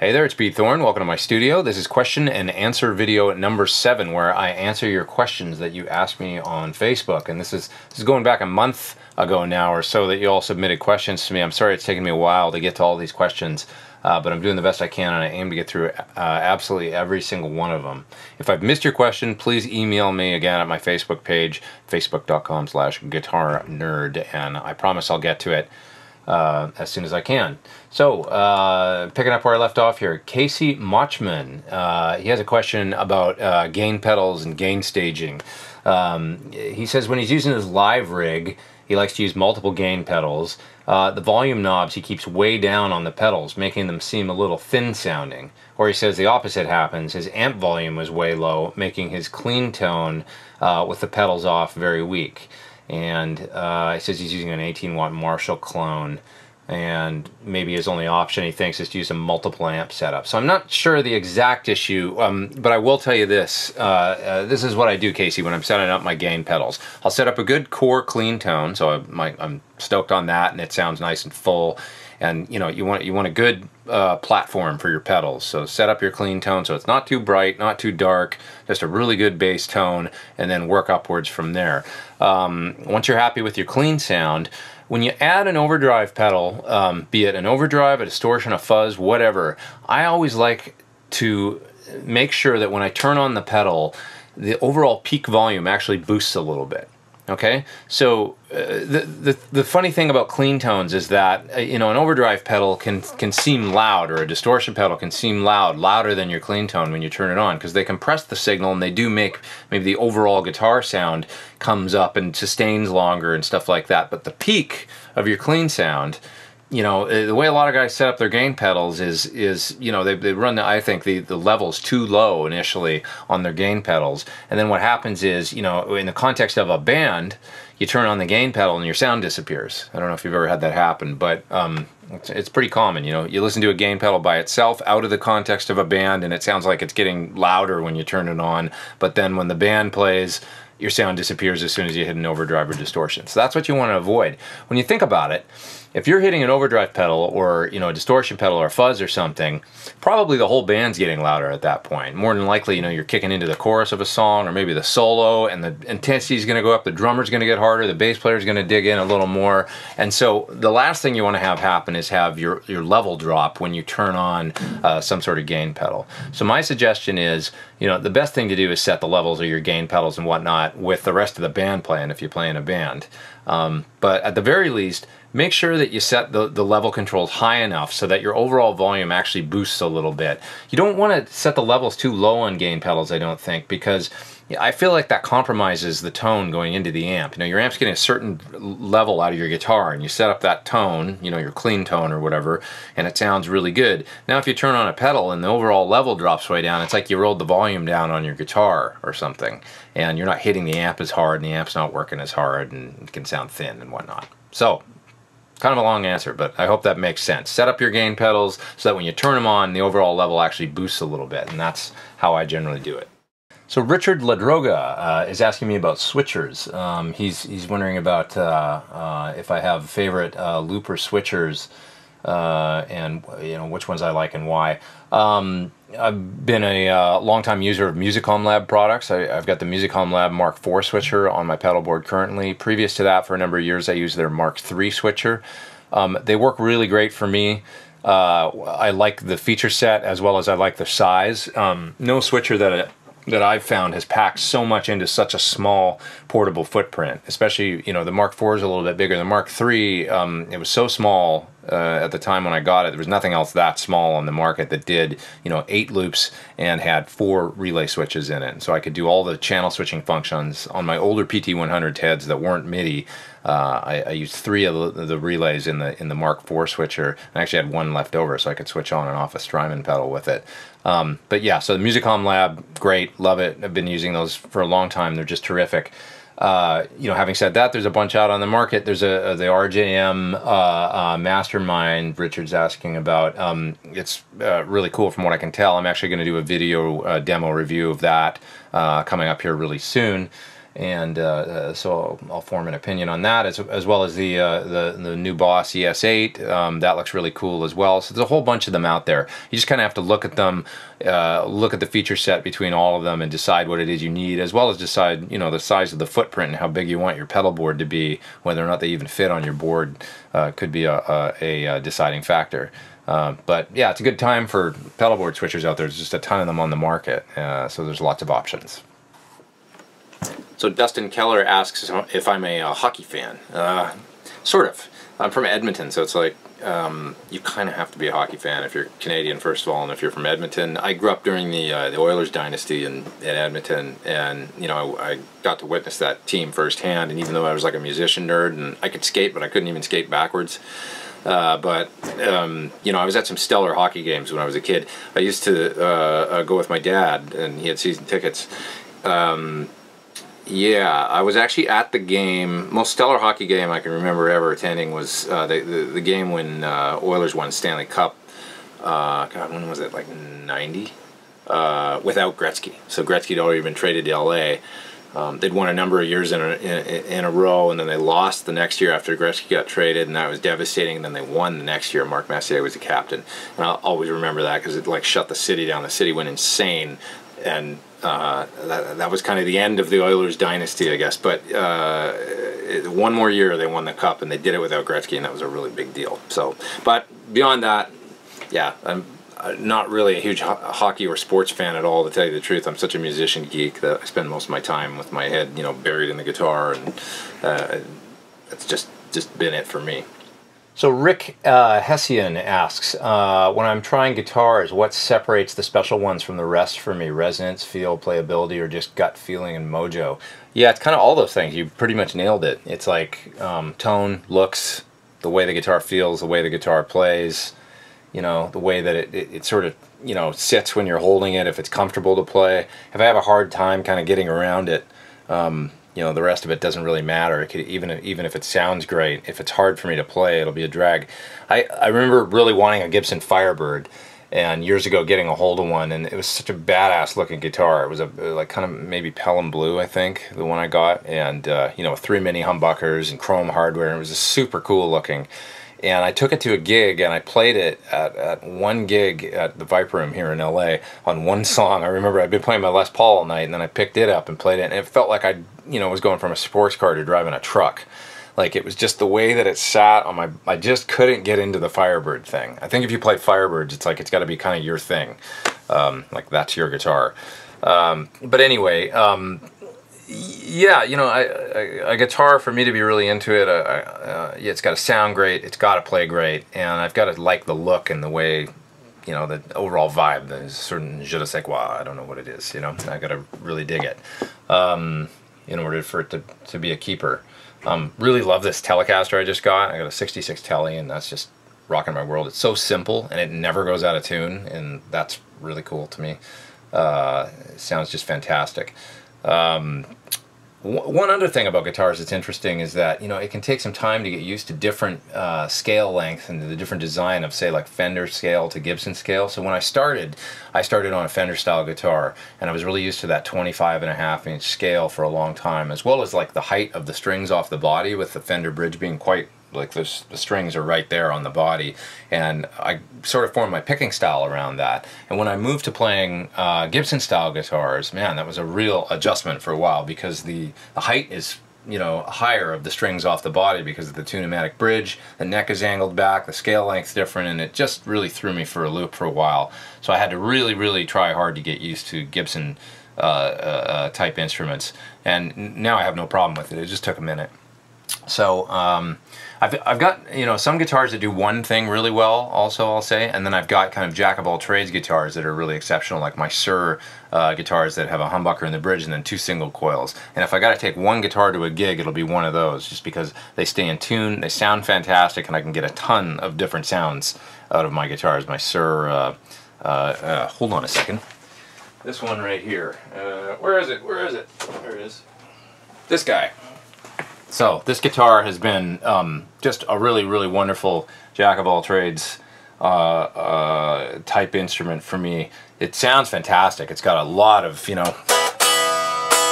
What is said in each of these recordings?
Hey there, it's Pete Thorn. Welcome to my studio. This is question and answer video number 7, where I answer your questions that you asked me on Facebook. And this is going back a month ago now or so that you all submitted questions to me. I'm sorry it's taken me a while to get to all these questions, but I'm doing the best I can, and I aim to get through absolutely every single one of them. If I've missed your question, please email me again at my Facebook page, facebook.com/guitarnerd, and I promise I'll get to it as soon as I can. So, picking up where I left off here, Casey Mochman, he has a question about gain pedals and gain staging. He says when he's using his live rig, he likes to use multiple gain pedals. The volume knobs he keeps way down on the pedals, making them seem a little thin sounding. Or he says the opposite happens. His amp volume is way low, making his clean tone with the pedals off very weak. And he says he's using an 18-watt Marshall clone, and maybe his only option, he thinks, is to use a multiple amp setup. So I'm not sure the exact issue, but I will tell you this. This is what I do, Casey, when I'm setting up my gain pedals. I'll set up a good core clean tone, so I'm stoked on that, and it sounds nice and full. And you know, you want a good platform for your pedals. So set up your clean tone so it's not too bright, not too dark, just a really good bass tone, and then work upwards from there. Once you're happy with your clean sound, when you add an overdrive pedal, be it an overdrive, a distortion, a fuzz, whatever, I always like to make sure that when I turn on the pedal, the overall peak volume actually boosts a little bit. Okay, so the funny thing about clean tones is that you know, an overdrive pedal can seem loud, or a distortion pedal can seem louder than your clean tone when you turn it on, because they compress the signal and they do make maybe the overall guitar sound comes up and sustains longer and stuff like that. But the peak of your clean sound, you know, the way a lot of guys set up their gain pedals is you know, they run I think the levels too low initially on their gain pedals, and then what happens is, you know, in the context of a band, you turn on the gain pedal and your sound disappears. I don't know if you've ever had that happen, but it's pretty common. You know, you listen to a gain pedal by itself out of the context of a band, and it sounds like it's getting louder when you turn it on, but then when the band plays, your sound disappears as soon as you hit an overdrive or distortion. So that's what you want to avoid. When you think about it, if you're hitting an overdrive pedal, or you know, a distortion pedal or a fuzz or something, probably the whole band's getting louder at that point. More than likely, you know, you're kicking into the chorus of a song, or maybe the solo, and the intensity is going to go up, the drummer's going to get harder, the bass player's going to dig in a little more. And so the last thing you want to have happen is have your level drop when you turn on some sort of gain pedal. So my suggestion is, you know, the best thing to do is set the levels of your gain pedals and whatnot with the rest of the band playing, if you play in a band. But at the very least, make sure that you set the level controls high enough so that your overall volume actually boosts a little bit. You don't want to set the levels too low on gain pedals, I don't think, because I feel like that compromises the tone going into the amp. You know, your amp's getting a certain level out of your guitar, and you set up that tone, you know, your clean tone or whatever, and it sounds really good. Now if you turn on a pedal and the overall level drops way down, it's like you rolled the volume down on your guitar or something, and you're not hitting the amp as hard, and the amp's not working as hard, and it can sound thin and whatnot. So, kind of a long answer, but I hope that makes sense. Set up your gain pedals so that when you turn them on, the overall level actually boosts a little bit, and that's how I generally do it. So Richard Ladroga is asking me about switchers. He's wondering about if I have favorite looper switchers, and you know, which ones I like and why. I've been a long-time user of Musicom Lab products. I've got the Musicom Lab Mark IV switcher on my pedal board currently. Previous to that, for a number of years, I used their Mark III switcher. They work really great for me. I like the feature set as well as I like the size. No switcher that I've found has packed so much into such a small portable footprint. Especially, you know, the Mark IV is a little bit bigger. The Mark III, it was so small at the time when I got it. There was nothing else that small on the market that did, you know, 8 loops and had 4 relay switches in it. So I could do all the channel switching functions on my older PT100 heads that weren't MIDI. I used 3 of the relays in the Mark IV switcher. I actually had 1 left over, so I could switch on and off a Strymon pedal with it. But yeah, so the Musicom Lab, great, love it. I've been using those for a long time. They're just terrific. You know, having said that, there's a bunch out on the market. There's the RJM Mastermind Richard's asking about. It's really cool from what I can tell. I'm actually going to do a video demo review of that coming up here really soon. and so I'll form an opinion on that, as well as the new Boss ES8. That looks really cool as well. So there's a whole bunch of them out there. You just kind of have to look at them, look at the feature set between all of them, and decide what it is you need, as well as decide, you know, the size of the footprint and how big you want your pedal board to be. Whether or not they even fit on your board could be a deciding factor. But yeah, it's a good time for pedal board switchers out there. There's just a ton of them on the market, so there's lots of options. So Dustin Keller asks if I'm a hockey fan. Sort of. I'm from Edmonton, so it's like you kind of have to be a hockey fan if you're Canadian, first of all, and if you're from Edmonton. I grew up during the Oilers dynasty in Edmonton, and you know, I got to witness that team firsthand. And even though I was like a musician nerd and I could skate, but I couldn't even skate backwards. You know, I was at some stellar hockey games when I was a kid. I used to go with my dad, and he had season tickets. Yeah, I was actually at the game. Most stellar hockey game I can remember ever attending was the game when Oilers won Stanley Cup. God, when was it? Like 90? Without Gretzky. So Gretzky had already been traded to LA. They'd won a number of years in a row, and then they lost the next year after Gretzky got traded, and that was devastating. And then they won the next year. Mark Messier was the captain, and I'll always remember that because it like shut the city down. The city went insane, and that was kind of the end of the Oilers dynasty, I guess. But one more year they won the cup, and they did it without Gretzky, and that was a really big deal. So, but beyond that, yeah, I'm not really a huge hockey or sports fan at all, to tell you the truth. I'm such a musician geek that I spend most of my time with my head, you know, buried in the guitar, and it's just been it for me. So Rick Hessian asks, when I'm trying guitars, what separates the special ones from the rest for me? Resonance, feel, playability, or just gut feeling and mojo? Yeah, it's kind of all those things. You pretty much nailed it. It's like tone, looks, the way the guitar feels, the way the guitar plays, you know, the way that it sort of, you know, sits when you're holding it, if it's comfortable to play. If I have a hard time kind of getting around it, you know, the rest of it doesn't really matter. It could, even if it sounds great, if it's hard for me to play, it'll be a drag. I remember really wanting a Gibson Firebird, and years ago getting a hold of one, and it was such a badass looking guitar. It was like kind of maybe Pelham Blue, I think, the one I got, and you know, 3 mini humbuckers and chrome hardware, and it was just super cool looking. And I took it to a gig, and I played it at one gig at the Viper Room here in LA on one song. I remember I'd been playing my Les Paul all night, and then I picked it up and played it, and it felt like I, you know, was going from a sports car to driving a truck. Like, it was just the way that it sat on my, I just couldn't get into the Firebird thing. I think if you play Firebirds, it's like it's got to be kind of your thing. Like, that's your guitar. But anyway, yeah, you know, a guitar, for me to be really into it, yeah, it's got to sound great, it's got to play great, and I've got to like the look and the way, you know, the overall vibe. There's a certain je ne sais quoi, I don't know what it is, you know, I got to really dig it in order for it to be a keeper. Really love this Telecaster I just got. I got a 66 Tele, and that's just rocking my world. It's so simple, and it never goes out of tune, and that's really cool to me. It sounds just fantastic. One other thing about guitars that's interesting is that, you know, it can take some time to get used to different scale length and the different design of, say, like Fender scale to Gibson scale. So when I started on a Fender style guitar, and I was really used to that 25.5-inch scale for a long time, as well as like the height of the strings off the body, with the Fender bridge being quite, like, the strings are right there on the body, and I sort of formed my picking style around that. And when I moved to playing Gibson style guitars, man, that was a real adjustment for a while, because the height is, you know, higher of the strings off the body because of the Tune-o-matic bridge. The neck is angled back, the scale length's different, and it just really threw me for a loop for a while. So I had to really try hard to get used to Gibson type instruments, and now I have no problem with it. It just took a minute. So I've got, you know, some guitars that do one thing really well, also, I'll say, and then I've got kind of jack of all trades guitars that are really exceptional, like my Sir guitars that have a humbucker in the bridge and then 2 single coils. And if I got to take one guitar to a gig, it'll be one of those, just because they stay in tune, they sound fantastic, and I can get a ton of different sounds out of my guitars. My Sir, hold on a second. This one right here. Where is it? Where is it? There it is. This guy. So this guitar has been just a really wonderful jack of all trades type instrument for me. It sounds fantastic. It's got a lot of, you know,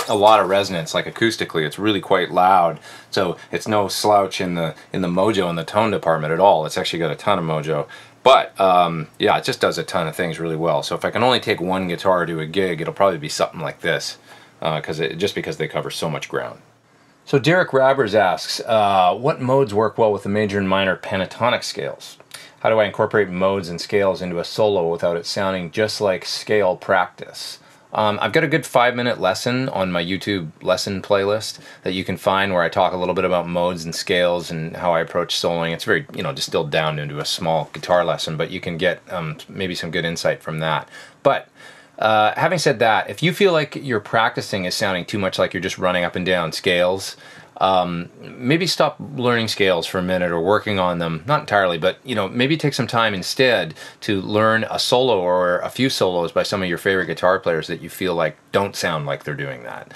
a lot of resonance, like acoustically. It's really quite loud, so it's no slouch in the mojo in the tone department at all. It's actually got a ton of mojo. But yeah, it just does a ton of things really well. So if I can only take one guitar to a gig, it'll probably be something like this, just because they cover so much ground. So Derek Rabbers asks, what modes work well with the major and minor pentatonic scales? How do I incorporate modes and scales into a solo without it sounding just like scale practice? I've got a good 5-minute lesson on my YouTube lesson playlist that you can find, where I talk a little bit about modes and scales and how I approach soloing. It's very, distilled down into a small guitar lesson, but you can get maybe some good insight from that. But having said that, if you feel like your practicing is sounding too much like you're just running up and down scales, maybe stop learning scales for a minute, or working on them. Not entirely, but maybe take some time instead to learn a solo or a few solos by some of your favorite guitar players that you feel like don't sound like they're doing that.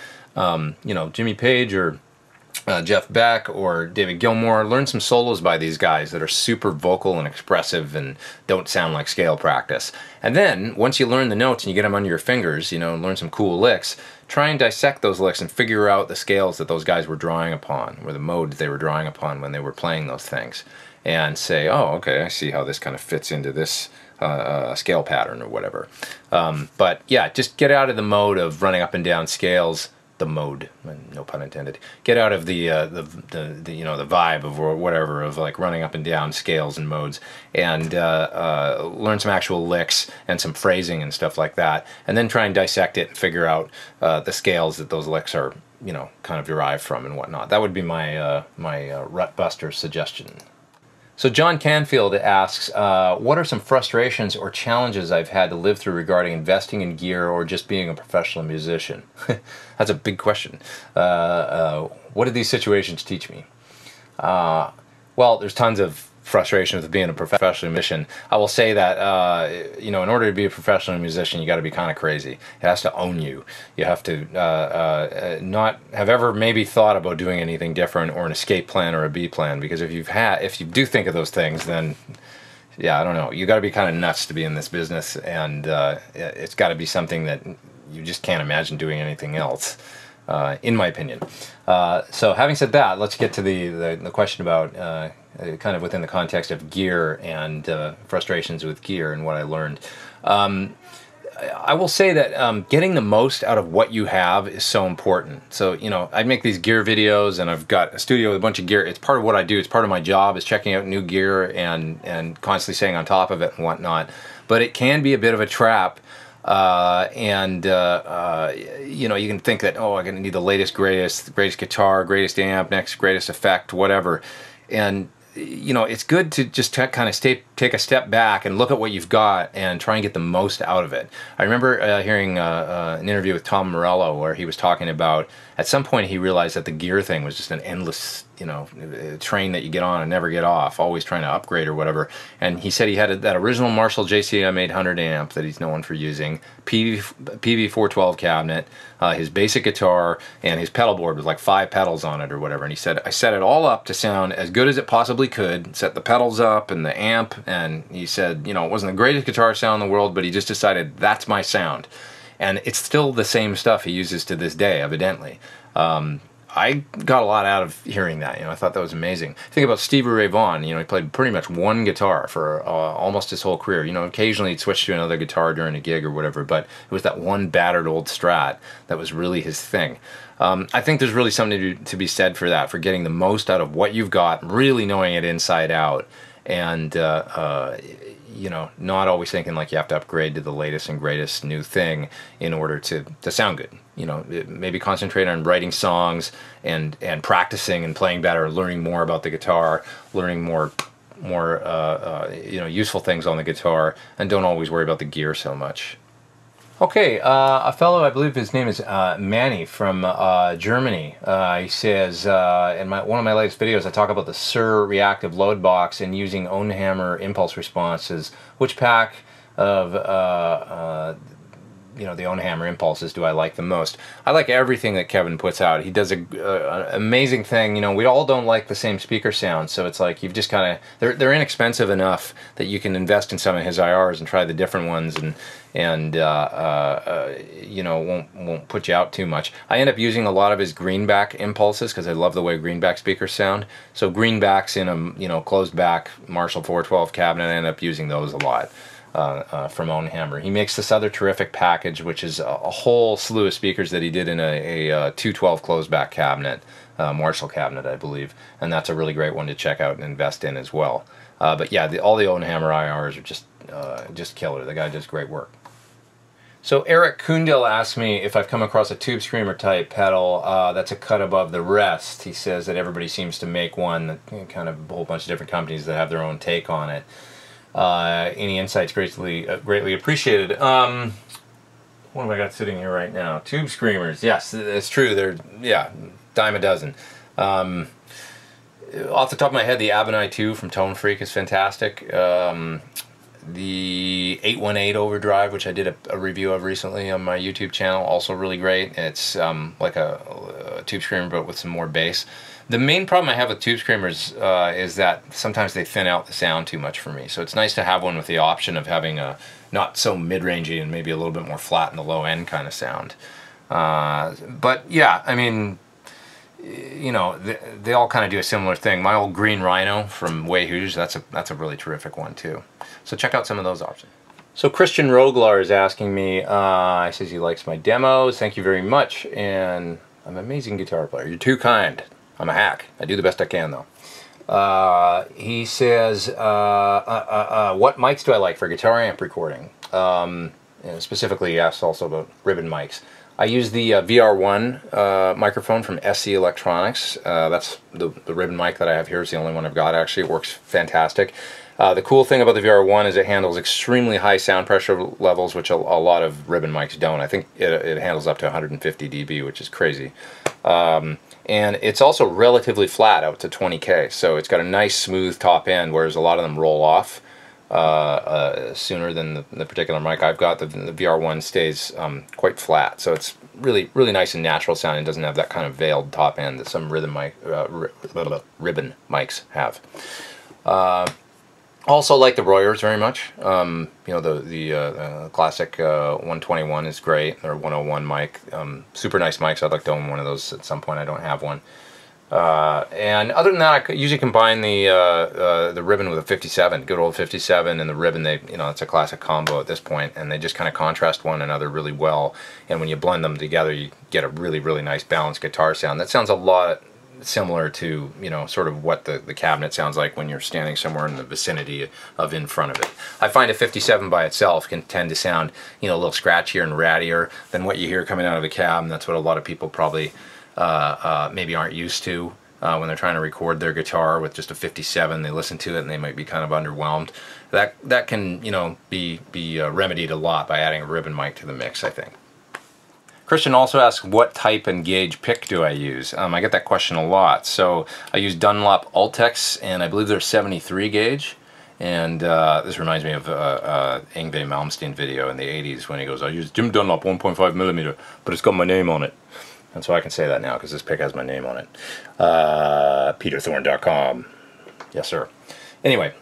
Jimmy Page or Jeff Beck or David Gilmour. Learn some solos by these guys that are super vocal and expressive and don't sound like scale practice. And then, once you learn the notes and you get them under your fingers, learn some cool licks, try and dissect those licks and figure out the scales that those guys were drawing upon, or the mode they were drawing upon when they were playing those things. And say, oh, okay, I see how this kind of fits into this scale pattern or whatever. But yeah, just get out of the mode of running up and down scales. The mode, no pun intended. Get out of the vibe of whatever, of like running up and down scales and modes, and learn some actual licks and some phrasing and stuff like that, and then try and dissect it and figure out the scales that those licks are kind of derived from and whatnot. That would be my rut buster suggestion. So John Canfield asks, what are some frustrations or challenges I've had to live through regarding investing in gear or just being a professional musician? That's a big question. What did these situations teach me? Well, there's tons of frustration with being a professional musician. I will say that, in order to be a professional musician, you got to be kind of crazy. It has to own you. You have to not have ever maybe thought about doing anything different, or an escape plan or a B plan, because if you do think of those things, then yeah, I don't know. You got to be kind of nuts to be in this business, and it's got to be something that you just can't imagine doing anything else, in my opinion. So having said that, let's get to the question about kind of within the context of gear and frustrations with gear and what I learned. I will say that getting the most out of what you have is so important. So, I make these gear videos, and I've got a studio with a bunch of gear. It's part of what I do. It's part of my job, is checking out new gear and constantly staying on top of it and whatnot. But it can be a bit of a trap. You can think that, oh, I'm going to need the latest, greatest guitar, greatest amp, next greatest effect, whatever. And it's good to just kind of take a step back and look at what you've got and try and get the most out of it. I remember hearing an interview with Tom Morello where he was talking about, at some point he realized that the gear thing was just an endless, train that you get on and never get off, always trying to upgrade or whatever. And he said he had that original Marshall JCM 800 amp that he's known for using, PV 412 cabinet, his basic guitar, and his pedal board with like 5 pedals on it or whatever. And he said, I set it all up to sound as good as it possibly could, set the pedals up and the amp, and he said, it wasn't the greatest guitar sound in the world, but he just decided that's my sound. And it's still the same stuff he uses to this day, evidently. I got a lot out of hearing that. I thought that was amazing. Think about Stevie Ray Vaughan. He played pretty much one guitar for almost his whole career. Occasionally he'd switch to another guitar during a gig or whatever, but it was that one battered old Strat that was really his thing. I think there's really something to be said for that, for getting the most out of what you've got, really knowing it inside out, and not always thinking like you have to upgrade to the latest and greatest new thing in order to sound good. Maybe concentrate on writing songs and practicing and playing better, learning more about the guitar, learning more useful things on the guitar, and don't always worry about the gear so much. Okay, a fellow, I believe his name is Manny from Germany. He says, in one of my latest videos, I talk about the Sur reactive load box and using Ownhammer impulse responses. Which pack of you know, the Ownhammer impulses do I like the most? I like everything that Kevin puts out. He does an amazing thing. You know, we all don't like the same speaker sound, so it's like you've just kind of, they're inexpensive enough that you can invest in some of his IRs and try the different ones, and you know, won't put you out too much. I end up using a lot of his greenback impulses because I love the way greenback speakers sound. So greenbacks in a, you know, closed back Marshall 412 cabinet, I end up using those a lot. From Ownhammer. He makes this other terrific package, which is a whole slew of speakers that he did in a 212 closed back cabinet, Marshall cabinet, I believe, and that's a really great one to check out and invest in as well. But yeah, all the Ownhammer IRs are just killer. The guy does great work. So Eric Kundil asked me if I've come across a tube screamer type pedal that's a cut above the rest. He says that everybody seems to make one, kind of a whole bunch of different companies that have their own take on it. Any insights greatly appreciated. What have I got sitting here right now? Tube screamers. Yes, it's true. They're, yeah, dime a dozen. Off the top of my head, the Abonai 2 from Tone Freak is fantastic. The 818 Overdrive, which I did a review of recently on my YouTube channel, also really great. It's like a tube screamer but with some more bass. The main problem I have with tube screamers is that sometimes they thin out the sound too much for me. So it's nice to have one with the option of having a not so mid-rangey and maybe a little bit more flat in the low end kind of sound. But yeah, I mean, you know, they all kind of do a similar thing. My old Green Rhino from Wayhuge, that's a really terrific one too. So check out some of those options. So Christian Roglar is asking me, he says he likes my demos. Thank you very much. And I'm an amazing guitar player. You're too kind. I'm a hack. I do the best I can, though. He says, what mics do I like for guitar amp recording? And specifically, he asks also about ribbon mics. I use the VR1 microphone from SC Electronics. That's the ribbon mic that I have here. It's the only one I've got, actually. It works fantastic. The cool thing about the VR1 is it handles extremely high sound pressure levels, which a lot of ribbon mics don't. I think it handles up to 150 dB, which is crazy. And it's also relatively flat out to 20K, so it's got a nice smooth top end, whereas a lot of them roll off sooner than the particular mic I've got. The VR1 stays quite flat, so it's really nice and natural sounding. It doesn't have that kind of veiled top end that some ribbon mics have. Also like the Royers very much. You know, the classic 121 is great, or 101 mic. Super nice mics. I'd like to own one of those at some point. I don't have one. And other than that, I usually combine the ribbon with a 57, good old 57, and the ribbon. You know, it's a classic combo at this point, and they just kind of contrast one another really well. And when you blend them together, you get a really nice balanced guitar sound. That sounds a lot similar to, you know, sort of what the cabinet sounds like when you're standing somewhere in the vicinity of in front of it. I find a 57 by itself can tend to sound, you know, a little scratchier and rattier than what you hear coming out of the cab, and that's what a lot of people probably maybe aren't used to when they're trying to record their guitar with just a 57. They listen to it and they might be kind of underwhelmed. That can, you know, be remedied a lot by adding a ribbon mic to the mix, I think. Christian also asks, what type and gauge pick do I use? I get that question a lot. So I use Dunlop Ultex, and I believe they're 73 gauge. And this reminds me of Yngwie Malmsteen video in the 80s when he goes, I use Jim Dunlop 1.5 millimeter, but it's got my name on it. And so I can say that now because this pick has my name on it. PeterThorn.com. Yes, sir. Anyway,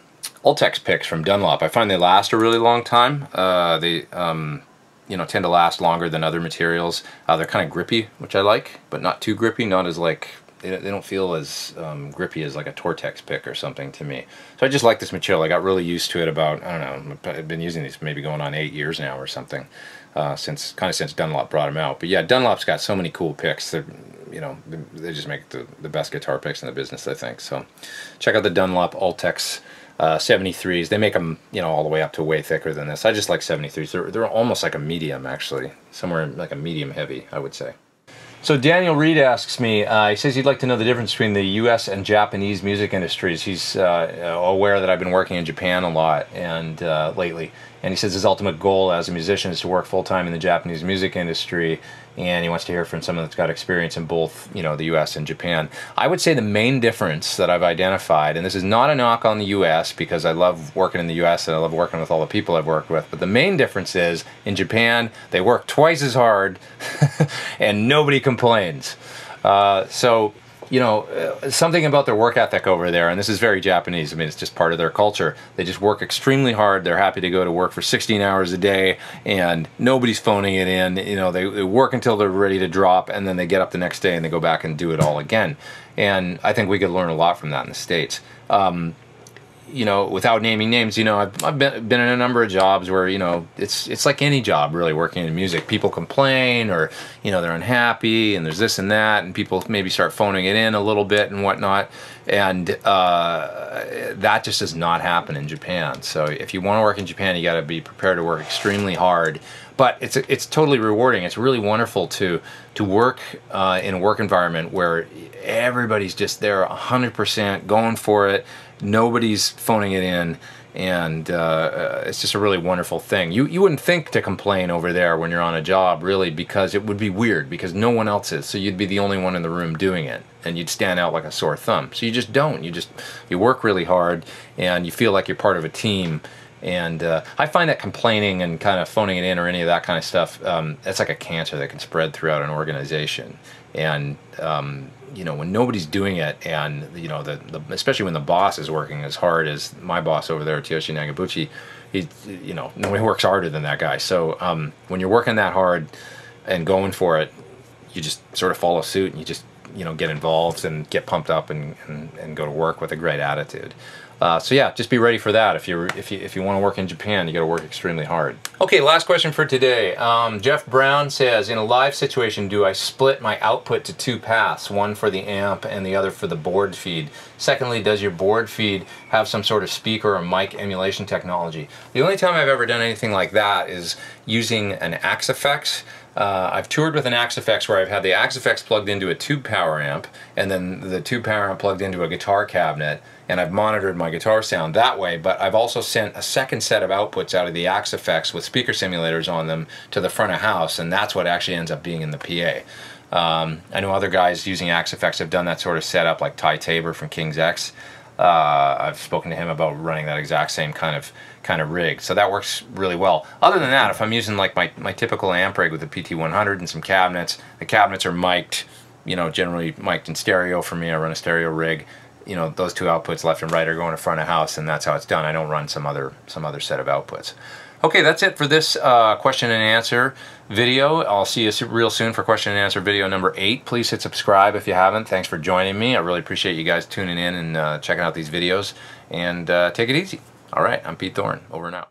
Ultex picks from Dunlop. I find they last a really long time. They you know, tend to last longer than other materials. They're kind of grippy, which I like, but not too grippy. Not as like, they don't feel as grippy as like a Tortex pick or something to me. So I just like this material. I got really used to it about, I don't know, I've been using these maybe going on 8 years now or something, since Dunlop brought them out. But yeah, Dunlop's got so many cool picks. They're, you know, they just make the best guitar picks in the business, I think. So check out the Dunlop Ultex 73s. They make them, you know, all the way up to way thicker than this. I just like 73s. They're almost like a medium, actually. Somewhere like a medium heavy, I would say. So Daniel Reed asks me, he says he'd like to know the difference between the US and Japanese music industries. He's aware that I've been working in Japan a lot and lately, And he says his ultimate goal as a musician is to work full-time in the Japanese music industry, and he wants to hear from someone that's got experience in both, you know, the U.S. and Japan. I would say the main difference that I've identified, and this is not a knock on the U.S. because I love working in the U.S. and I love working with all the people I've worked with, but the main difference is in Japan they work twice as hard and nobody complains. So, you know, something about their work ethic over there, and this is very Japanese, I mean, it's just part of their culture. They just work extremely hard. They're happy to go to work for 16 hours a day, and nobody's phoning it in. You know, they work until they're ready to drop, and then they get up the next day and they go back and do it all again. And I think we could learn a lot from that in the States. You know, without naming names, you know, I've been in a number of jobs where, you know, it's like any job really working in music. People complain, or, you know, they're unhappy, and there's this and that, and people maybe start phoning it in a little bit and whatnot, and that just does not happen in Japan. So if you want to work in Japan, you got to be prepared to work extremely hard. But it's totally rewarding. It's really wonderful to work in a work environment where everybody's just there 100% going for it. Nobody's phoning it in, and it's just a really wonderful thing. You wouldn't think to complain over there when you're on a job, really, because it would be weird, because no one else is. So you'd be the only one in the room doing it, and you'd stand out like a sore thumb. So you just don't. You work really hard, and you feel like you're part of a team. And I find that complaining and kind of phoning it in or any of that kind of stuff, it's like a cancer that can spread throughout an organization. And you know, when nobody's doing it, and you know, especially when the boss is working as hard as my boss over there, Tyoshi Nagabuchi, you know, nobody works harder than that guy. So when you're working that hard and going for it, you just sort of follow suit, and you just, you know, get involved and get pumped up and go to work with a great attitude. So yeah, just be ready for that. If you want to work in Japan, you got to work extremely hard. Okay, last question for today. Jeff Brown says, in a live situation, do I split my output to two paths, one for the amp and the other for the board feed? Secondly, does your board feed have some sort of speaker or mic emulation technology? The only time I've ever done anything like that is using an Axe-Fx. I've toured with an Axe-Fx where I've had the Axe-Fx plugged into a tube power amp, and then the tube power amp plugged into a guitar cabinet, and I've monitored my guitar sound that way. But I've also sent a second set of outputs out of the Axe-Fx with speaker simulators on them to the front of house, and that's what actually ends up being in the PA. I know other guys using Axe-Fx have done that sort of setup, like Ty Tabor from King's X. I've spoken to him about running that exact same kind of rig, so that works really well. Other than that, if I'm using like my typical amp rig with a PT100 and some cabinets, the cabinets are mic'd, you know, generally mic'd in stereo for me. I run a stereo rig. You know, those two outputs, left and right, are going to front of house, and that's how it's done. I don't run some other set of outputs. Okay, that's it for this question and answer video. I'll see you real soon for question and answer video number 8. Please hit subscribe if you haven't. Thanks for joining me. I really appreciate you guys tuning in and checking out these videos. And take it easy. All right, I'm Pete Thorn. Over and out.